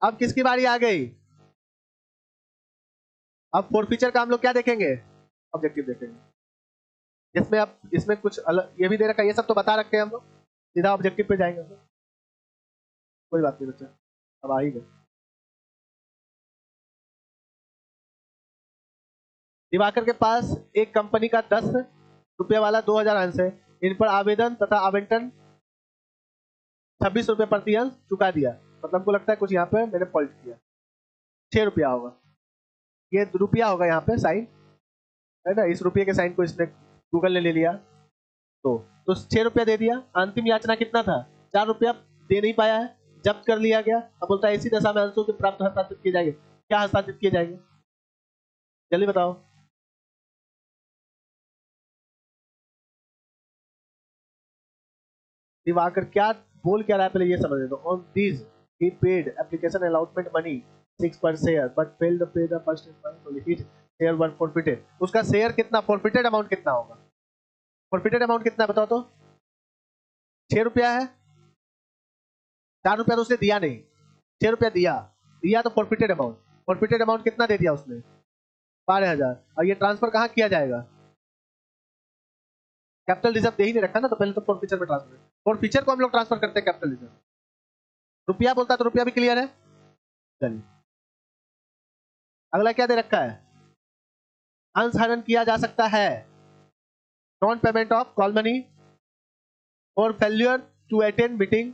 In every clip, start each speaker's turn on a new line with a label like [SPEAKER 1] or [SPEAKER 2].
[SPEAKER 1] अब किसकी बारी आ गई? अब फोरफीचर का हम लोग क्या देखेंगे? ऑब्जेक्टिव देखेंगे, जिसमें अब इसमें कुछ अलग ये भी दे रखा है, ये सब तो बता रखे हैं हम लोग, सीधा ऑब्जेक्टिव पे जाएंगे हम लोग। कोई बात नहीं बच्चा, अब आ ही गए। दिवाकर के पास एक कंपनी का 10 रुपये वाला 2000 अंश है। इन पर आवेदन तथा आवंटन 26 रुपये प्रति अंश चुका दिया। मतलब हमको लगता है कुछ यहाँ पे मैंने पॉइंट किया, 6 रुपया होगा, ये रुपया होगा यहाँ पे साइन, है ना? इस रुपये के साइन को इसने गूगल ने ले लिया, तो 6 रुपया दे दिया। अंतिम याचना कितना था? 4 रुपया दे नहीं पाया है, जब्त कर लिया गया। अब बोलता है इसी दशा में अंशों के प्राप्त हस्तांतरित किए जाएंगे। क्या हस्तांतरित किए जाएंगे, जल्दी बताओ। दिवाकर क्या बोल क्या रहा है, पहले ये समझ लो। On this he paid application allotment money 6 per share but failed to pay the first installment, his share were forfeited। उसका शेयर कितना, फॉरफिटेड अमाउंट कितना होगा? फॉरफिटेड अमाउंट कितना है बताओ तो? 6 रुपया है, 4 रुपया तो उसने दिया नहीं, 6 रुपया दिया, दिया तो फॉरफिटेड अमाउंट। फॉरफिटेड अमाउंट कितना दे दिया उसने? 12,000। और ये ट्रांसफर कहाँ किया जाएगा? कैपिटल रिजर्व दे ही नहीं रखा ना, तो पहले तो फॉरफिचर में ट्रांसफर, फॉरफिचर को हम लोग ट्रांसफर करते हैं कैपिटल रिजर्व। रुपया बोलता तो रुपया भी क्लियर है। चलिए अगला क्या दे रखा है? अंश हरण किया जा सकता है, non payment of call money और फेल्यूर टू अटेंड मीटिंग।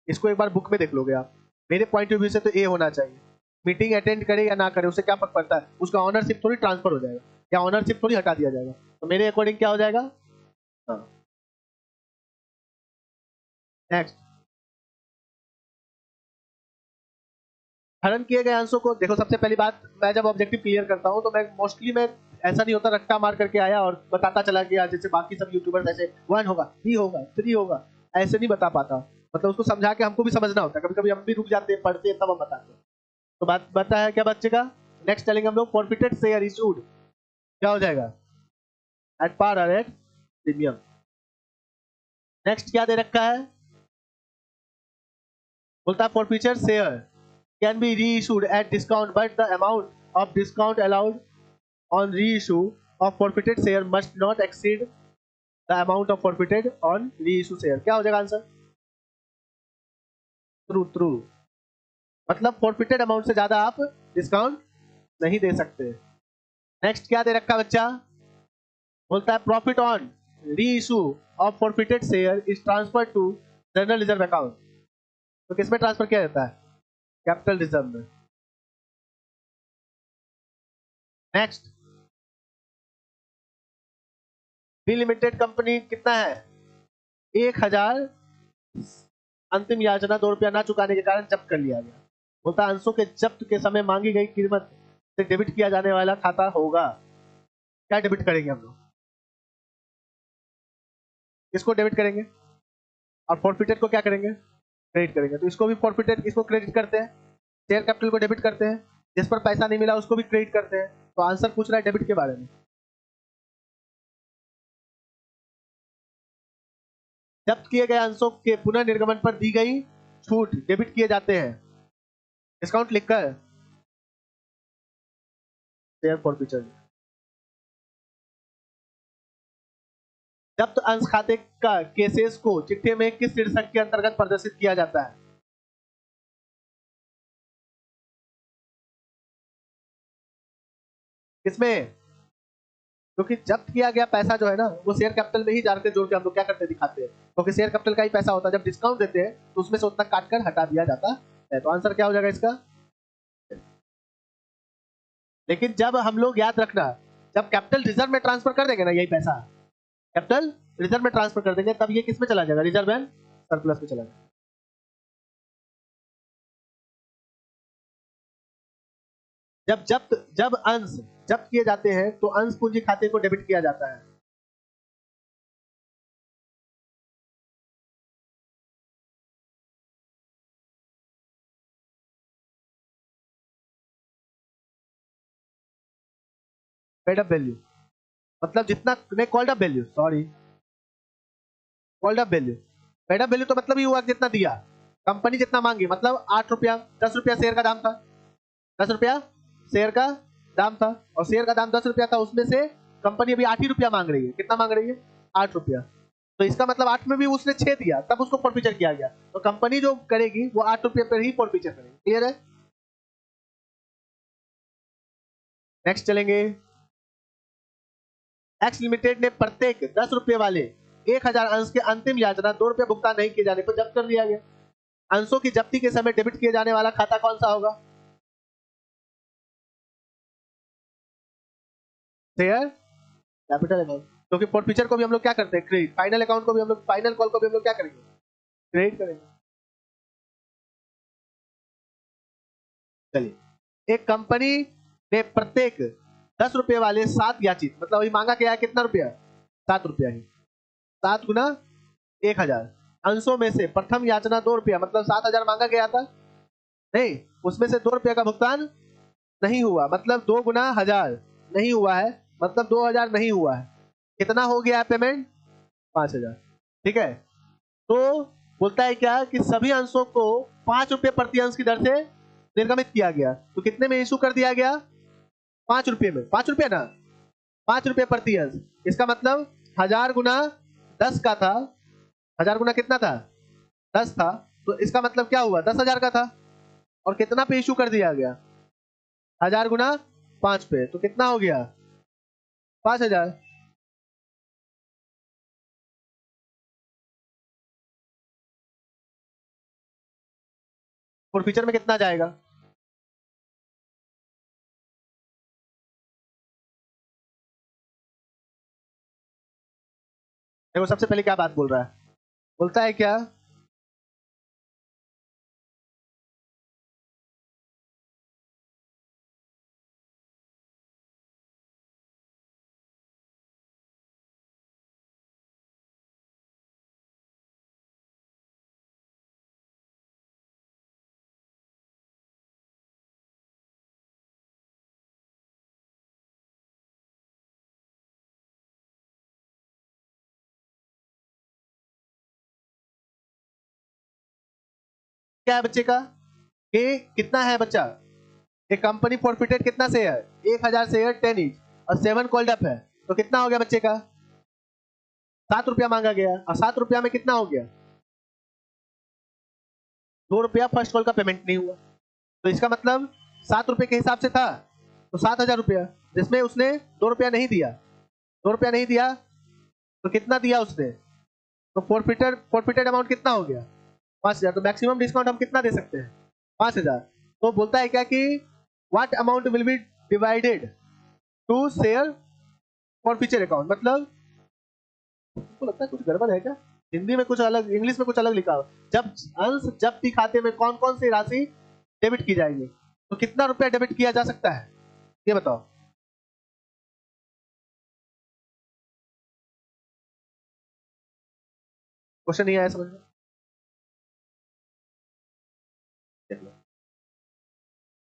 [SPEAKER 1] इसको एक बार बुक में देख लोगे आप, मेरे पॉइंट ऑफ व्यू से तो ए होना चाहिए। मीटिंग अटेंड करे या ना करे उससे क्या फर्क पड़ता है, उसका ऑनरशिप थोड़ी ट्रांसफर हो जाएगा या ऑनरशिप थोड़ी हटा दिया जाएगा। तो मेरे अकॉर्डिंग क्या हो जाएगा? हाँ। नेक्स्ट, हरण किए गए अंशों को देखो। सबसे पहली बात, मैं जब ऑब्जेक्टिव क्लियर करता हूं तो मैं मोस्टली मैं ऐसा नहीं होता रट्टा मार करके आया और बताता चला गया जैसे बाकी सब यूट्यूबर्स ऐसे 1 होगा 3 होगा 3 होगा, ऐसे नहीं बता पाता। मतलब उसको समझा के हमको भी समझना होता है, कभी कभी हम भी रुक जाते हैं पढ़ते हैं तब हम बताते हैं। तो बात बता है क्या बच्चेगा? नेक्स्ट चलेंगे हम लोग, फॉरफिटेड शेयर इशूड क्या हो जाएगा? एट पार और एट प्रीमियम। नेक्स्ट क्या दे रखा है? बोलता है फॉरफिचर शेयर कैन बी री issued at discount but the amount of discount allowed on reissue of forfeited share must not exceed the amount of forfeited on reissue share। क्या हो जाएगा answer? True true, मतलब forfeited amount से ज्यादा आप discount नहीं दे सकते। नेक्स्ट क्या दे रखा बच्चा? बोलता है profit on re issue of forfeited share is transfer to general reserve account. तो किसमें ट्रांसफर किया जाता है? कैपिटल रिजर्व में। नेक्स्ट, बी लिमिटेड कंपनी कितना है? 1000 अंतिम याचना 2 रुपया ना चुकाने के कारण जब्त कर लिया गया। बोलता अंशों के जब्त के समय मांगी गई कीमत से डेबिट किया जाने वाला खाता होगा। क्या डेबिट करेंगे हम लोग? इसको डेबिट करेंगे और फॉरफिटेड को क्या करेंगे? क्रेडिट करेंगे। तो इसको भी फॉरफिटेड, इसको क्रेडिट करते हैं, शेयर कैपिटल को डेबिट करते हैं, जिस पर पैसा नहीं मिला उसको भी क्रेडिट करते हैं। तो आंसर पूछ रहा है डेबिट के बारे में। जब्त किए गए अंशों के पुनः निर्गमन पर दी गई छूट डेबिट किए जाते हैं, डिस्काउंट लिखकर शेयर फॉरफिचर। जब्त अंश खाते का केसेस को चिट्ठे में किस शीर्षक के अंतर्गत प्रदर्शित किया जाता है? किसमें? क्योंकि जब्त किया गया पैसा जो है ना वो शेयर कैपिटल में ही जाकर जोड़ के हम लोग क्या करते दिखाते हैं, क्योंकि शेयर कैपिटल का ही पैसा होता है। जब डिस्काउंट देते हैं तो उसमें से उतना काट कर हटा दिया जाता है। तो आंसर क्या हो जाएगा इसका? लेकिन जब हम लोग याद रखना, जब कैपिटल रिजर्व में ट्रांसफर कर देंगे ना यही पैसा, कैपिटल रिजर्व में ट्रांसफर कर देंगे, तब ये किस में चला जाएगा? रिजर्व एंड सरप्लस में चला जाएगा। जब अंश जब्त किए जाते हैं तो अंश पूंजी खाते को डेबिट किया जाता है। पेड अप वैल्यू, मतलब जितना नहीं, called up value, sorry, called up value. Paid up value तो मतलब ये हुआ जितना दिया, कंपनी जितना मांगी, मतलब 8 रुपया, 10 रुपया शेयर का दाम था, 10 रुपया शेयर का दाम था, और शेयर का दाम 10 रुपया था, उसमें से कंपनी अभी 8 ही रुपया मांग रही है। कितना मांग रही है? 8 रुपया। तो इसका मतलब 8 में भी उसने 6 दिया, तब उसको फॉरफीचर किया गया। तो कंपनी जो करेगी वो 8 रुपये पर ही फॉरफीचर करेगी। क्लियर है? नेक्स्ट चलेंगे। एक्स लिमिटेड ने प्रत्येक 10 रुपये वाले 1000 अंश के अंतिम याचना 2 रुपये भुगतान नहीं किए जाने पर जब्त कर दिया गया। अंशों की जब्ती के समय डेबिट किए जाने वाला खाता कौन सा होगा? शेयर कैपिटल अकाउंट, क्योंकि फॉरफीचर को भी हम लोग क्या करते हैं? क्रेडिट। फाइनल अकाउंट को भी हम लोग, फाइनल कॉल को भी हम लोग क्या करेंगे? क्रेडिट करेंगे। चलिए, एक कंपनी ने प्रत्येक 10 रुपये वाले 7 याचित, मतलब अभी मांगा क्या है? कितना रुपया? 7 रुपया ही। 7 गुना 1000 अंशों में से प्रथम याचना 2 रुपया, मतलब 7000 मांगा गया था, नहीं, उसमें से 2 रुपया का भुगतान नहीं हुआ, मतलब 2 गुना 1000 नहीं हुआ है, मतलब 2000 नहीं हुआ है। कितना हो गया है पेमेंट? 5000। ठीक है, तो बोलता है क्या कि सभी अंशों को 5 रुपये प्रति अंश की दर से निर्गमित किया गया। तो कितने में इशू कर दिया गया? 5 रुपये में। 5 रुपये ना, 5 रुपये प्रति अंश। इसका मतलब 1000 गुना 10 का था, 1000 गुना कितना था? 10 था, तो इसका मतलब क्या हुआ? 10,000 का था, और कितना पे इशू कर दिया गया? 1000 गुना 5 पे, तो कितना हो गया? 5000। फॉरफीचर में कितना जाएगा? देखो सबसे पहले क्या बात बोल रहा है, बोलता है क्या? क्या है बच्चे का? कि कितना है बच्चा? एक कंपनी फॉरफिटेड कितना शेयर? 1000 शेयर 10 ईच, और 7 कॉल्ड अप है, तो कितना हो गया बच्चे का? 7 रुपया मांगा गया, और 7 रुपया में कितना हो गया? 2 रुपया फर्स्ट कॉल का पेमेंट नहीं हुआ। तो इसका मतलब 7 रुपये के हिसाब से था, तो 7000 रुपया, जिसमें उसने 2 रुपया नहीं दिया। 2 रुपया नहीं दिया, तो कितना दिया उसने? तो फॉरफिटेड अमाउंट कितना हो गया? 5000। तो मैक्सिमम डिस्काउंट हम कितना दे सकते हैं? 5000। तो बोलता है क्या कि what amount will be divided to share forfeiture account, मतलब आपको लगता है कुछ गड़बड़ है क्या? हिंदी में कुछ अलग, इंग्लिश में कुछ अलग लिखा हो। जब अंश जब्ती खाते में कौन कौन सी राशि डेबिट की जाएगी, तो कितना रुपया डेबिट किया जा सकता है, ये बताओ। क्वेश्चन नहीं आया समझ में?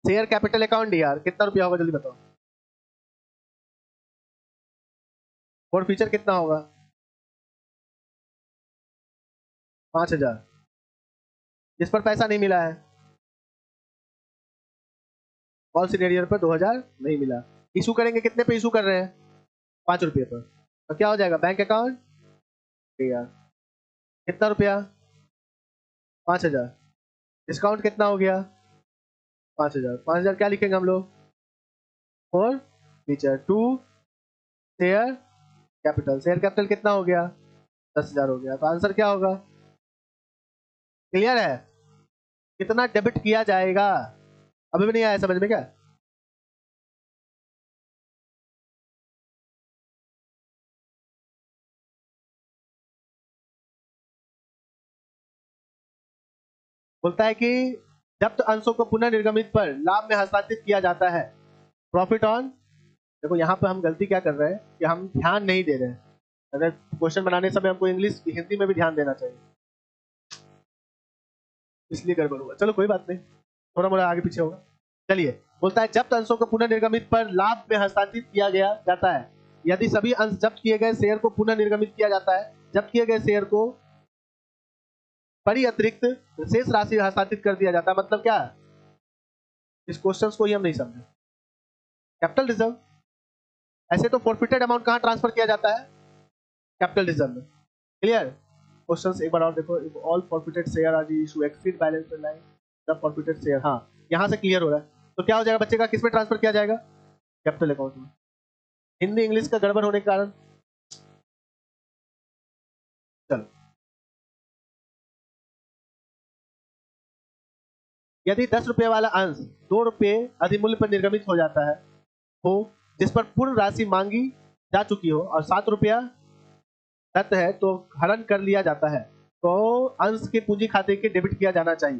[SPEAKER 1] शेयर कैपिटल अकाउंट यार, कितना रुपया होगा जल्दी बताओ। और फीचर कितना होगा? 5000। जिस पर पैसा नहीं मिला है, कॉल सिनेरियो पर 2000 नहीं मिला। इशू करेंगे कितने पे इशू कर रहे हैं? 5 रुपये पर। तो क्या हो जाएगा? बैंक अकाउंट यार, कितना रुपया? 5000। डिस्काउंट कितना हो गया? 5000। 5000 क्या लिखेंगे हम लोग? Forfeiture to share capital. Share capital कितना हो गया? 10,000 हो गया। तो आंसर क्या होगा? क्लियर है? कितना डेबिट किया जाएगा? अभी भी नहीं आया समझ में क्या? बोलता है कि जब्त अंशों को पुनः निर्गमित पर लाभ में हस्तांतरित किया जाता है। प्रॉफिट ऑन, देखो यहाँ पे हम गलती क्या कर रहे हैं कि हम ध्यान नहीं दे रहे हैं। अगर क्वेश्चन बनाने समय हमको इंग्लिश हिंदी में भी ध्यान देना चाहिए, इसलिए गड़बड़ हुआ। चलो कोई बात नहीं, थोड़ा मोड़ा आगे पीछे होगा। चलिए, बोलता है जब्त अंशों को पुनः निर्गमित पर लाभ में हस्तांतरित किया गया जाता है। यदि सभी अंश जब्त किए गए शेयर को पुनः निर्गमित किया जाता है जब्त किए गए शेयर को परि अतिरिक्त शेष राशि हस्तांतरित कर दिया जाता है। मतलब क्या, इस क्वेश्चन को ही हम नहीं समझे। कैपिटल रिजर्व, ऐसे तो फॉरफिटेड अमाउंट कहां ट्रांसफर किया जाता है, कैपिटल रिजर्व में। क्लियर। क्वेश्चन एक बार और देखो, all forfeited share are issue exceed balance lying the forfeited share. हाँ, यहां से क्लियर हो रहा है। तो क्या हो जाएगा बच्चे का, किस में ट्रांसफर किया जाएगा, कैपिटल अकाउंट में। हिंदी इंग्लिश का गड़बड़ होने के कारण चलो, यदि 10 रुपए वाला अंश 2 रुपए अधिमूल्य पर निर्गमित हो जाता है हो, जिस पर पूर्ण राशि मांगी जा चुकी हो और 7 रुपया दत्त है, तो हरण कर लिया जाता है, तो अंश के पूंजी खाते के डेबिट किया जाना चाहिए।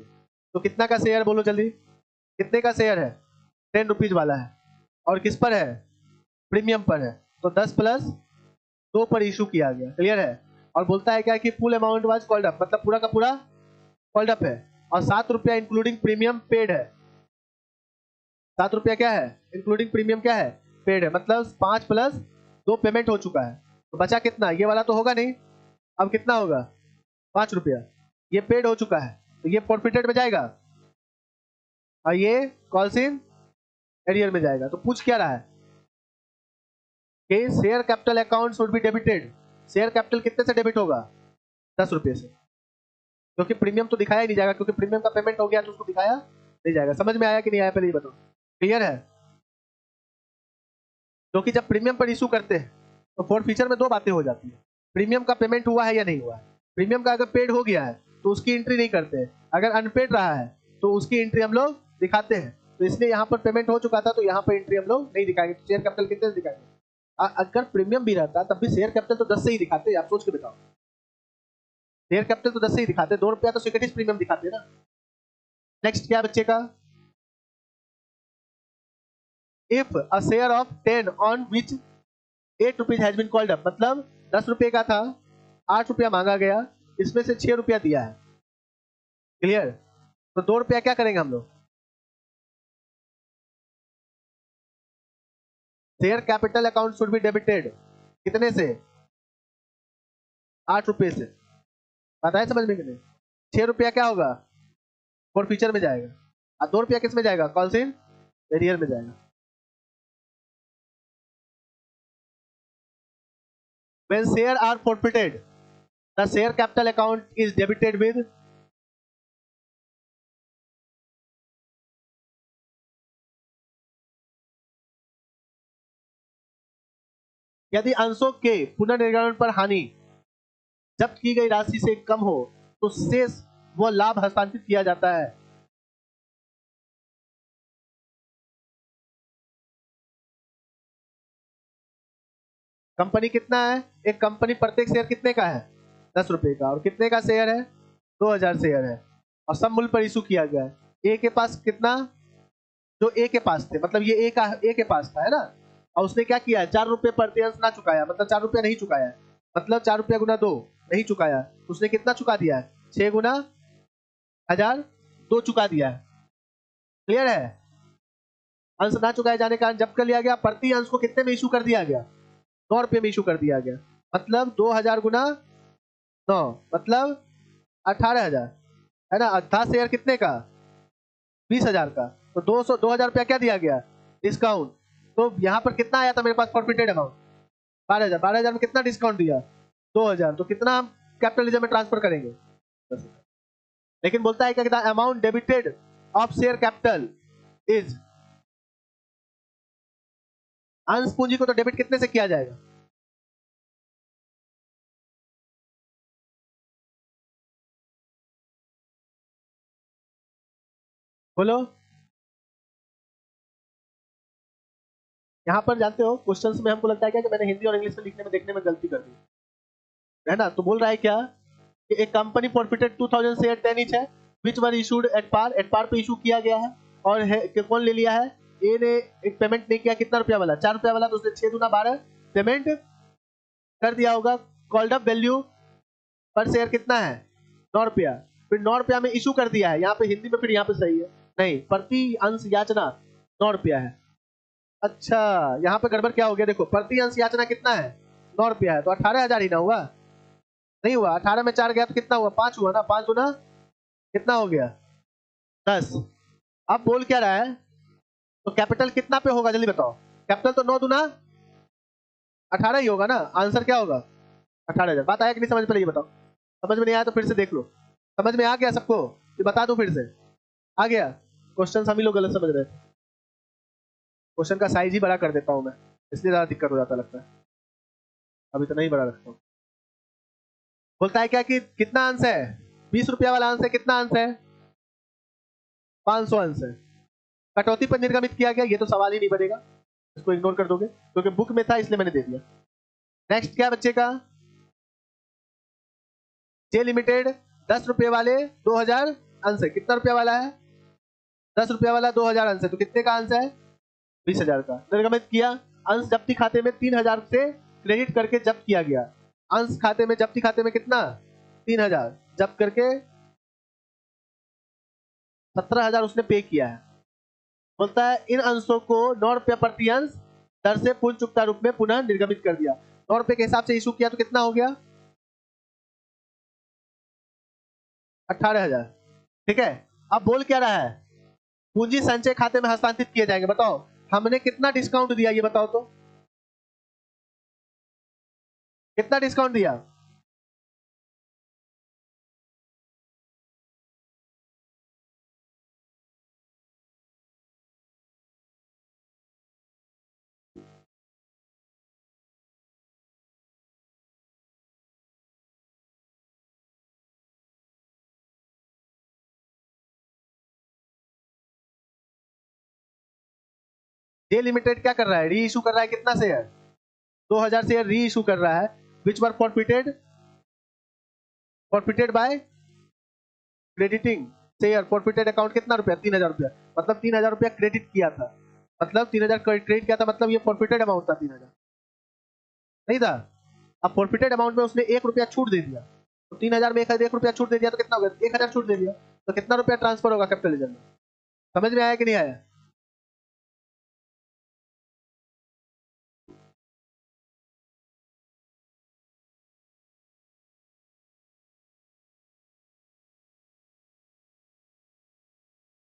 [SPEAKER 1] तो कितना का शेयर बोलो जल्दी, कितने का शेयर है, 10 रुपीज वाला है, और किस पर है, प्रीमियम पर है, तो 10 प्लस 2 पर इशू किया गया। क्लियर है। और बोलता है क्या कि full amount was called up, मतलब पूरा का पूरा कॉल्ड अप है, और 7 रुपया इंक्लूडिंग प्रीमियम पेड है। 7 रुपया क्या है, इंक्लूडिंग प्रीमियम क्या है, पेड है, मतलब 5 प्लस 2 पेमेंट हो चुका है। तो बचा कितना, ये वाला तो होगा नहीं, अब कितना होगा, 5 रुपया, ये पेड हो चुका है, तो ये फॉरफिटेड में जाएगा, और ये कॉल्स इन एरियर में जाएगा। तो पूछ क्या रहा है कि share capital account should be debited. Share capital कितने से डेबिट होगा, 10 रुपये से, क्योंकि प्रीमियम तो दिखाया ही नहीं जाएगा, क्योंकि प्रीमियम का पेमेंट हो गया तो उसको दिखाया नहीं जाएगा। समझ में आया कि नहीं आया, पहले ये बताओ। क्लियर है। क्योंकि जब प्रीमियम पर इशू करते हैं तो फोर फीचर में 2 बातें हो जाती है, प्रीमियम का पेमेंट हुआ है या नहीं हुआ है। प्रीमियम का अगर पेड हो गया है तो उसकी एंट्री नहीं करते हैं, अगर अनपेड रहा है तो उसकी एंट्री हम लोग दिखाते हैं। तो इसलिए यहाँ पर पेमेंट हो चुका था, तो यहाँ पर एंट्री हम लोग नहीं दिखाएंगे। तो शेयर कैपिटल कितने से दिखाएंगे, अगर प्रीमियम भी रहता तब भी शेयर कैपिटल तो 10 से ही दिखाते, आप सोच के बताओ। शेयर कैपिटल तो 10 से ही दिखाते, 2 रुपया तो सिक्योरिटीज प्रीमियम दिखाते ना। नेक्स्ट क्या बच्चे का, if a share of 10 on which 8 rupees has been called up, मतलब 10 रुपए का था, 8 रुपया मांगा गया, इसमें से 6 रुपया दिया है। क्लियर। तो 2 रुपया क्या करेंगे हम लोग, share capital account should be debited, कितने से, 8 रुपए से। आता है समझ में कि नहीं। 6 रुपया क्या होगा, फॉर फीचर में जाएगा, और 2 रुपया किस में जाएगा, कॉल्स इन एरियर में जाएगा। When share are forfeited, the share capital account is debited with यदि अंशों के पुनर्निर्गमन पर हानि जब्त की गई राशि से कम हो तो शेष व लाभ हस्तांतरित किया जाता है। कंपनी कितना है, एक कंपनी प्रत्येक शेयर कितने का है, 10 रुपए का, और कितने का शेयर है, 2000 शेयर है, और सब मूल्य पर इशू किया गया है। ए के पास कितना, जो ए के पास थे, मतलब ये ए के पास था, है ना, और उसने क्या किया, 4 रुपए प्रति अंश ना चुकाया, मतलब 4 रुपया नहीं चुकाया, मतलब 4 रुपया गुना 2 नहीं चुकाया, उसने कितना चुका दिया है, 6 गुना 1000 2 चुका दिया है। क्लियर है। अंश ना चुकाए जाने का जब्त कर लिया गया, प्रति अंश को कितने में इशू कर दिया गया, 9 रुपये में इशू कर दिया गया, मतलब 2000 गुना 9 मतलब 18,000, है ना। 10 शेयर कितने का, 20,000 का, तो 2000 रुपया क्या दिया गया, डिस्काउंट। तो यहाँ पर कितना आया था मेरे पास फॉरफिटेड अमाउंट, 12,000, 12,000 में कितना डिस्काउंट दिया, 2,000, तो कितना हम कैपिटल रिजर्व में ट्रांसफर करेंगे। लेकिन बोलता है कि amount debited of share capital is, अंश पूंजी को तो डेबिट कितने से किया जाएगा, बोलो। यहाँ पर जानते हो क्वेश्चंस में हमको लगता है क्या कि मैंने हिंदी और इंग्लिश में लिखने में देखने में गलती कर दी, है ना। तो बोल रहा है क्या कि एक कंपनी फॉरफिटेड 2000 शेयर 10 ईच है, which were issued at par पे इशू किया गया है, और कौन ले लिया है, ए ने एक पेमेंट नहीं किया, कितना रुपया वाला, 4 रुपया वाला, तो उसने 6 गुना 12 पेमेंट कर दिया होगा। कॉल्ड अप वैल्यू पर शेयर कितना है, 9 रुपया, फिर 9 रुपया में इशू कर दिया है, यहाँ पे हिंदी में फिर यहाँ पे सही है, नहीं, प्रति अंश याचना 9 रुपया है। अच्छा, यहाँ पे गड़बड़ क्या हो गया, देखो प्रति अंश याचना कितना है, 9 रुपया है, तो 18,000 ही ना हुआ, नहीं हुआ, 18 में 4 गया तो कितना हुआ, 5 हुआ ना, 5 गुना कितना हो गया, 10। अब बोल क्या रहा है, तो कैपिटल कितना पे होगा जल्दी बताओ, कैपिटल तो 9 दुना 18 ही होगा ना, आंसर क्या होगा 18,000। बात आया कि नहीं समझ, पहले ये बताओ, समझ में नहीं आया तो फिर से देख लो, समझ में आ गया सबको, ये बता दूं फिर से, आ गया। क्वेश्चन हम ही लोग गलत समझ रहे थे, क्वेश्चन का साइज ही बड़ा कर देता हूं मैं, इसलिए ज्यादा दिक्कत हो जाता लगता है, अभी तो नहीं बड़ा रखता हूँ। बोलता है क्या कि कितना अंश है, 20 रुपया वाला अंश है, कितना अंश है, 500 अंश है, कटौती पर निर्गमित किया गया, ये तो सवाल ही नहीं बनेगा, इसको इग्नोर कर दोगे क्योंकि बुक में था इसलिए मैंने दे दिया। नेक्स्ट क्या बच्चे का, जे लिमिटेड 10 रुपए वाले 2000 अंश है, कितना रुपया वाला है, 10 रुपया वाला 2000 अंश है, तो कितने का अंश है, 20,000 का। निर्गमित किया, अंश जब्ती खाते में 3000 से क्रेडिट करके जब्त किया गया, अंश खाते में जब्ती खाते में कितना 3000 जब्त करके 17,000 उसने पे किया है। बोलता है इन अंशों को 9 रुपया प्रति अंश दर से पूर्ण चुकता रूप में पुनः निर्गमित कर दिया, 9 रुपए के हिसाब से इशू किया तो कितना हो गया 18,000। ठीक है, अब बोल क्या रहा है, पूंजी संचय खाते में हस्तांतरित किए जाएंगे, बताओ हमने कितना डिस्काउंट दिया, ये बताओ तो कितना डिस्काउंट दिया, जे लिमिटेड क्या कर रहा है, री इशू कर रहा है, कितना शेयर 2000 शेयर री इशू कर रहा है, which were forfeited, forfeited by crediting share, forfeited account कितना रुपया 3000 रुपया, मतलब 3000 रुपया क्रेडिट किया था, मतलब 3000 क्रेडिट किया था, मतलब ये फॉरफिटेड अमाउंट था 3000, नहीं था। अब फॉरफिटेड अमाउंट में उसने 1 रुपया छूट दे दिया, तो 3000 में 1 रुपया छूट दे दिया तो कितना हो गया, 1000 छूट दे दिया, तो कितना रुपया ट्रांसफर होगा कैपिटल लेजर में, समझ में आया कि नहीं आया।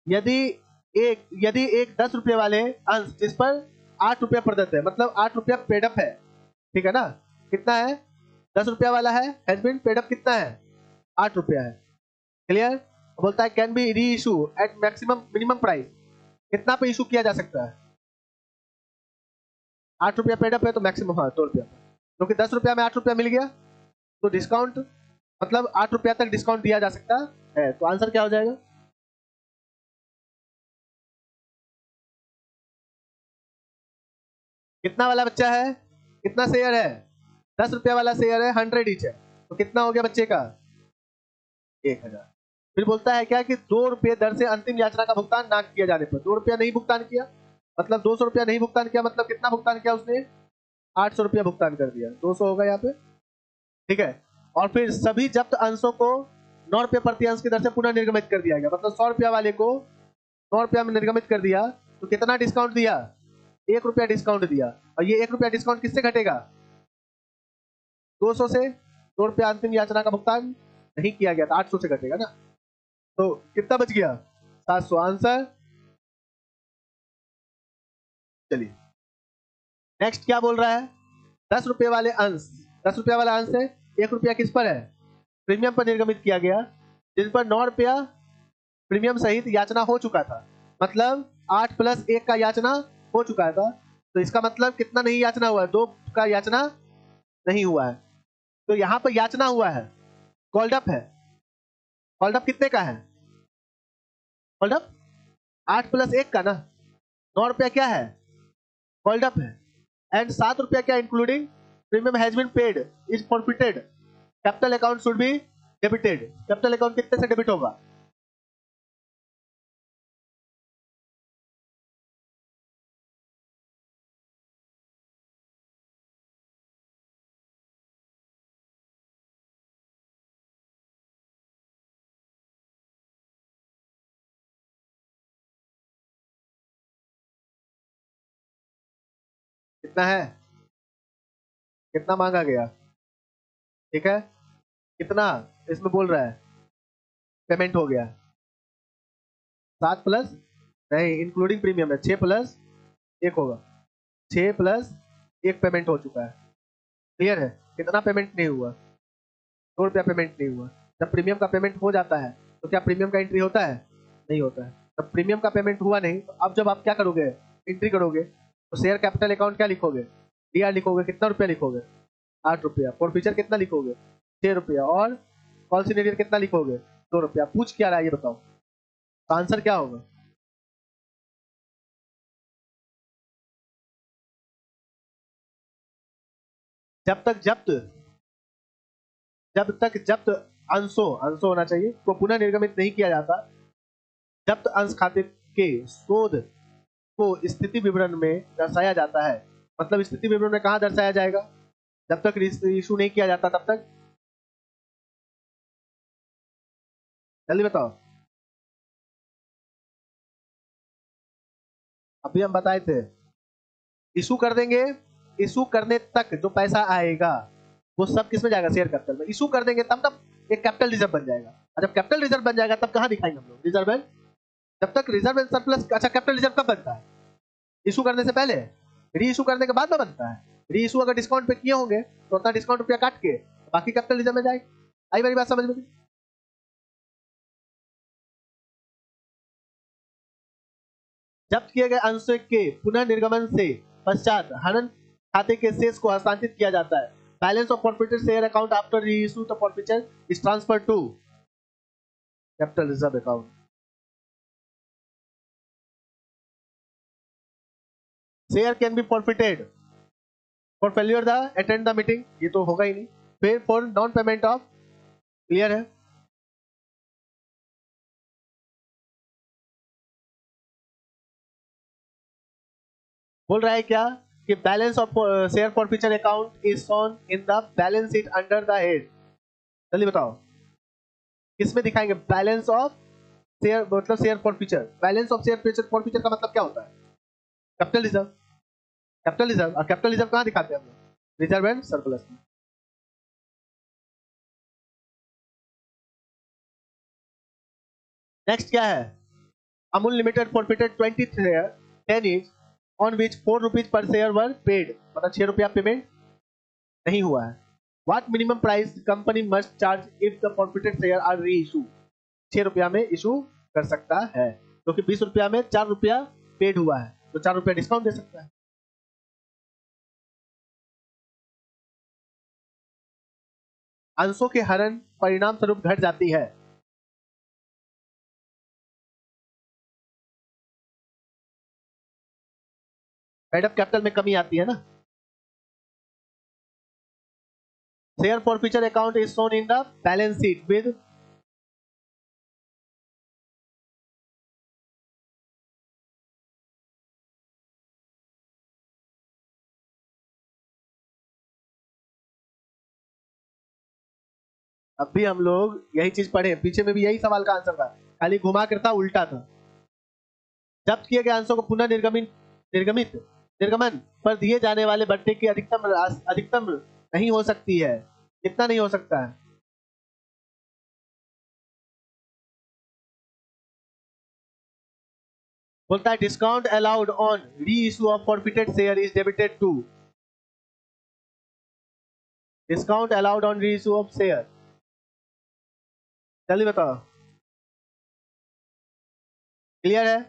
[SPEAKER 1] यदि एक 10 रुपये वाले अंश जिस पर 8 रुपया प्रदत्त है, मतलब 8 रुपया पेडअप है, ठीक है ना, कितना है 10 रुपया वाला है, हैज बीन पेडअप कितना है 8 रुपया है, क्लियर। बोलता है कैन बी री issue at maximum minimum price, कितना पे इशू किया जा सकता है, 8 रुपया पेडअप है तो मैक्सिमम, हाँ 2 रुपया, क्योंकि 10 रुपया में 8 रुपया मिल गया, तो डिस्काउंट मतलब 8 रुपया तक डिस्काउंट दिया जा सकता है, तो आंसर क्या हो जाएगा, कितना वाला बच्चा है, कितना शेयर है, 10 रुपया वाला शेयर है 100 ईच है, तो कितना हो गया बच्चे का 1000। फिर बोलता है क्या कि 2 रुपये दर से अंतिम याचना का भुगतान ना किया जाने पर, 2 रुपया नहीं भुगतान किया, मतलब 200 रुपया नहीं भुगतान किया, मतलब कितना भुगतान किया उसने 800 रुपया भुगतान कर दिया, 200 होगा यहाँ पे, ठीक है। और फिर सभी जब्त अंशों को 9 रुपये प्रति अंश की दर से पुनः निर्गमित कर दिया गया, मतलब 100 रुपया वाले को 9 रुपया में निर्गमित कर दिया, तो कितना डिस्काउंट दिया 1 रुपया डिस्काउंट दिया, और ये 1 रुपया डिस्काउंट किससे घटेगा 200 से, 2 रुपया अंतिम याचना का भुगतान नहीं किया गया था, 800 से घटेगा ना, तो कितना बच गया 700, आंसर। चलिए नेक्स्ट क्या बोल रहा है, 10 रुपये वाले अंश, 10 रुपया वाला अंश है, 1 रुपया किस पर है प्रीमियम पर निर्गमित किया गया, जिन पर 9 रुपया प्रीमियम सहित याचना हो चुका था, मतलब 8 प्लस 1 का याचना हो चुका था, तो इसका मतलब कितना नहीं याचना हुआ है, 2 का याचना नहीं हुआ है, तो यहाँ पर याचना हुआ है, कॉल्ड अप है, कॉल्ड अप कितने का है, कॉल्ड अप 8 प्लस 1 का ना, 9 रुपया क्या है कॉल्ड अप है, एंड 7 रुपया क्या including premium has been paid is forfeited, capital account should be debited, capital account कितने से डेबिट होगा, कितना है, कितना मांगा गया, ठीक है। कितना इसमें बोल रहा है पेमेंट हो गया? 7 प्लस नहीं, इंक्लूडिंग प्रीमियम है, 6 प्लस 1 होगा, 6 प्लस 1 पेमेंट हो चुका है। क्लियर है? कितना पेमेंट नहीं हुआ? 2 रुपया पेमेंट नहीं हुआ। जब प्रीमियम का पेमेंट हो जाता है तो क्या प्रीमियम का एंट्री होता है? नहीं होता है। जब प्रीमियम का पेमेंट हुआ नहीं तो अब जब आप क्या करोगे, एंट्री करोगे, तो शेयर कैपिटल अकाउंट क्या लिखोगे? डीआर लिखोगे। कितना रुपया लिखोगे? 8 रुपया। फॉरफीचर कितना लिखोगे? 6 रुपया। और कॉल सिनेरियर कितना लिखोगे? 2 रुपया। पूछ क्या रहा है ये बताओ, तो आंसर क्या होगा? जब तक अंशों अंशों होना चाहिए तो पुनः निर्गमित नहीं किया जाता, जब्त अंश खाते के शोध को स्थिति विवरण में दर्शाया जाता है। मतलब स्थिति विवरण में कहाँ दर्शाया जाएगा? जब तक इशू नहीं किया जाता तब तक। जल्दी बताओ। अभी हम बताए थे, इशू कर देंगे, इशू करने तक जो पैसा आएगा वो सब किस में जाएगा? शेयर कैपिटल में। इशू कर देंगे तब तब एक कैपिटल रिजर्व बन जाएगा, और जब कैपिटल रिजर्व बन जाएगा तब कहाँ दिखाएंगे हम लोग? रिजर्व एंड, जब तक रिजर्व एंड सरप्लस। अच्छा, कैपिटल रिजर्व कब बनता है? इशू करने से पहले, री इशू करने के बाद में बनता है। री इशू अगर डिस्काउंट पे किए होंगे तो उतना डिस्काउंट रुपया काट के बाकी कैपिटल रिजर्व में जाएगा। आई मेरी बात समझ में? जब्त किए गए अंशों के पुनः निर्गमन से पश्चात हनन खाते के शेष को हस्तांतरित किया जाता है। Balance of forfeited share account after re issue the forfeiture is transfer to capital reserve account. Share can be forfeited for failure the attend the meeting, ये तो होगा ही नहीं। फिर for non payment of, clear है? बोल रहा है क्या कि balance of share forfeiture account is shown in the balance sheet under the head. जल्दी बताओ किसमें दिखाएंगे? बैलेंस ऑफ शेयर, मतलब share forfeiture. Balance of share forfeiture का मतलब क्या होता है? Capital reserve. कैपिटल रिजर्व, और कैपिटल रिजर्व कहाँ दिखाते हैं हम लोग? रिजर्व एंड सरप्लस में। नेक्स्ट क्या है? Amul limited forfeited 20 share 10 each on which 4 rupees per share were paid, मतलब 6 रुपया पेमेंट नहीं हुआ है। What minimum price company must charge if the forfeited share are re issue? 6 रुपया में इशू कर सकता है, क्योंकि 20 रुपया में 4 रुपया पेड हुआ है, तो 4 रुपया डिस्काउंट दे सकता है। अंशों के हरण परिणाम स्वरूप घट जाती है। पेड अप कैपिटल में कमी आती है ना। Share forfeiture account is shown in the balance sheet with, अब भी हम लोग यही चीज पढ़े, पीछे में भी यही सवाल का आंसर था, खाली घुमा कर था, उल्टा था। जब्त किए गए अंशों को पुनः निर्गमित निर्गमन पर दिए जाने वाले भत्ते की अधिकतम नहीं हो सकती है। कितना नहीं हो सकता है? बोलता है discount allowed on re issue of forfeited share is debited to, discount allowed on re issue of share. जल्दी बताओ, क्लियर है?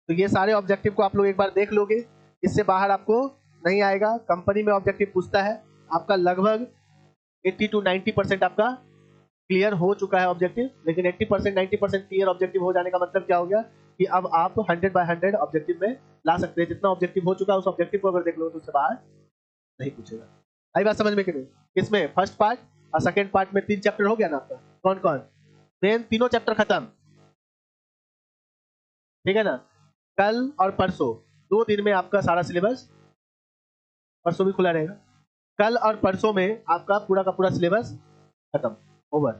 [SPEAKER 1] तो ये सारे ऑब्जेक्टिव को आप लोग एक बार देख लोगे, इससे बाहर आपको नहीं आएगा। कंपनी में ऑब्जेक्टिव पूछता है, आपका लगभग 80 to 90% आपका क्लियर हो चुका है ऑब्जेक्टिव, लेकिन 80% 90% क्लियर ऑब्जेक्टिव हो जाने का मतलब क्या हो गया कि अब आप 100 by 100 ऑब्जेक्टिव में ला सकते हैं। जितना ऑब्जेक्टिव हो चुका है उस ऑब्जेक्टिव को अगर देख लो तो उससे बाहर नहीं पूछेगा। आई बात समझ में कि नहीं? इसमें फर्स्ट पार्ट और सेकेंड पार्ट में 3 चैप्टर हो गया ना आपका। कौन कौन? मेन तीनों चैप्टर खत्म, ठीक है ना? कल और परसों 2 दिन में आपका सारा सिलेबस, परसों भी खुला रहेगा, कल और परसों में आपका पूरा का पूरा सिलेबस खत्म, ओवर।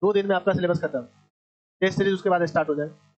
[SPEAKER 1] 2 दिन में आपका सिलेबस खत्म। टेस्ट सीरीज उसके बाद स्टार्ट हो जाएगा।